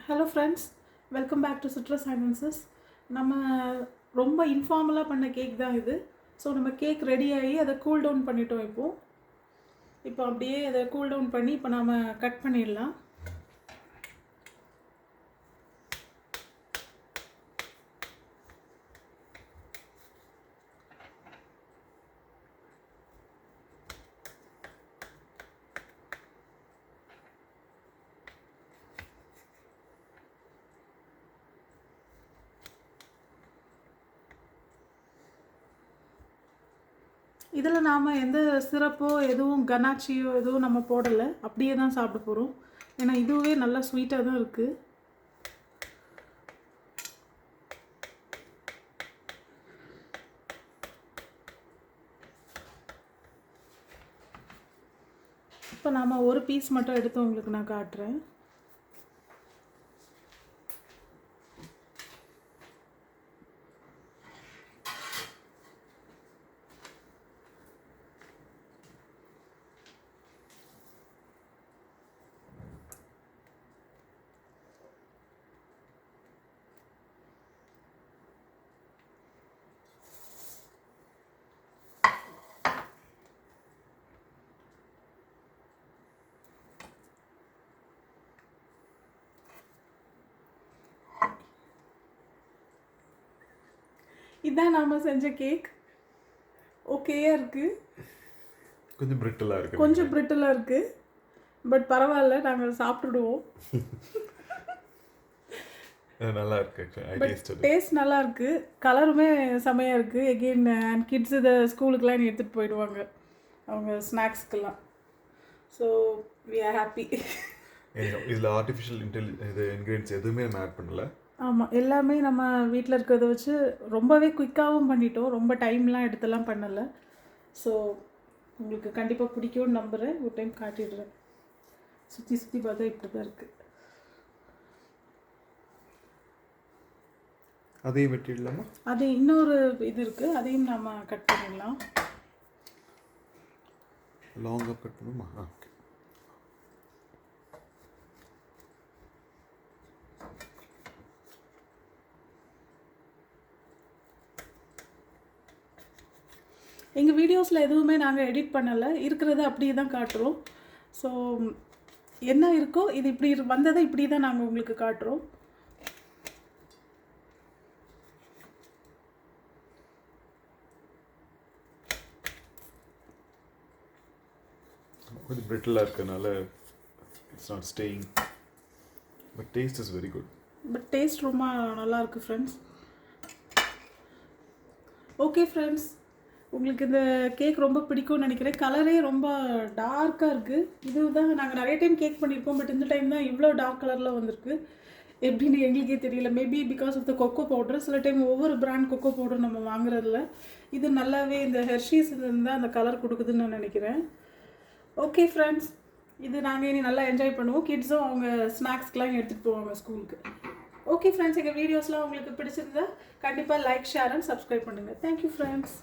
Hello friends, welcome back to citrus silences. நம்ம ரொம்ப இன்ஃபார்மலாக பண்ண கேக் தான் இது. ஸோ நம்ம கேக் ரெடி ஆகி அதை கூல் டவுன் பண்ணிட்டோம். இப்போ அப்படியே அதை கூல் டவுன் பண்ணி இப்போ நாம் கட் பண்ணிடலாம். இதில் நாம் எந்த சிரப்போ எதுவும் கனாச்சியோ எதுவும் நம்ம போடலை, அப்படியே தான் சாப்பிட போகிறோம். ஏன்னா இதுவே நல்லா ஸ்வீட்டாக தான் இருக்குது. இப்போ நாம் ஒரு பீஸ் மட்டும் எடுத்து உங்களுக்கு நான் காட்டுறேன். இதான் நாம் செஞ்ச கேக். ஓகேயா இருக்குது, கொஞ்சம் பிரிட்டலாக இருக்குது. பட் பரவாயில்ல, நாங்கள் சாப்பிட்டுடுவோம். நல்லா இருக்கு. டேஸ்ட் நல்லா இருக்குது, கலருமே செமையாக இருக்குது. எகெயின் அண்ட் கிட்ஸ் இதை ஸ்கூலுக்கெலாம் எடுத்துகிட்டு போயிடுவாங்க அவங்க ஸ்நாக்ஸ்க்கெல்லாம். So we are happy. இதில் ஆர்டிஃபிஷியல் இன்க்ரீடியன்ஸ் எதுவுமே நம்ம ஆட் பண்ணல. ஆமாம், எல்லாமே நம்ம வீட்டில் இருக்கிறத வச்சு ரொம்பவே குயிக்காகவும் பண்ணிட்டோம். ரொம்ப டைம்லாம் எடுத்துலாம் பண்ணலை. ஸோ உங்களுக்கு கண்டிப்பாக பிடிக்கும்னு நம்புகிறேன். ஒரு டைம் காட்டிடுறேன். சுற்றி பார்த்தா இப்படி தான் இருக்குது. அதையும் வெட்டிடலாமா? அது இன்னொரு இது இருக்குது, அதையும் நம்ம கட் பண்ணிடலாம். லாங்காக கட் பண்ணுமா? ஓகே. எங்கள் வீடியோஸில் எதுவுமே நாங்கள் எடிட் பண்ணலை, இருக்கிறத அப்படியே தான் காட்டுறோம். ஸோ என்ன இருக்கோ இது இப்படி வந்ததை இப்படி தான் நாங்கள் உங்களுக்கு காட்டுறோம். கொஞ்சம் பிரிட்டிலாக இருக்கனால it's not staying, but taste is very good. But taste ரொம்ப நல்லாயிருக்கு ஃப்ரெண்ட்ஸ். ஓகே ஃப்ரெண்ட்ஸ், உங்களுக்கு இந்த கேக் ரொம்ப பிடிக்கும்னு நினைக்கிறேன். கலரே ரொம்ப டார்க்காக இருக்குது. இதுதான் நாங்கள் நிறைய டைம் கேக் பண்ணியிருக்கோம், பட் இந்த டைம் தான் இவ்வளோ டார்க் கலரில் வந்திருக்கு. எப்படின்னு எங்களுக்கே தெரியல. Maybe because of the cocoa powder. சில டைம் ஒவ்வொரு பிராண்ட் கொக்கோ பவுடர் நம்ம வாங்குறதில்ல. இது நல்லாவே இந்த ஹெர்ஷீஸ் இருந்தால் அந்த கலர் கொடுக்குதுன்னு நான் நினைக்கிறேன். ஓகே ஃப்ரெண்ட்ஸ், இது நாங்கள் இனி நல்லா என்ஜாய் பண்ணுவோம். கிட்ஸும் அவங்க ஸ்நாக்ஸ்க்கெலாம் எடுத்துகிட்டு போவாங்க ஸ்கூலுக்கு. ஓகே ஃப்ரெண்ட்ஸ், எங்கள் வீடியோஸ்லாம் உங்களுக்கு பிடிச்சிருந்தா கண்டிப்பாக லைக், ஷேர் அண்ட் சப்ஸ்கிரைப் பண்ணுங்கள். Thank you friends.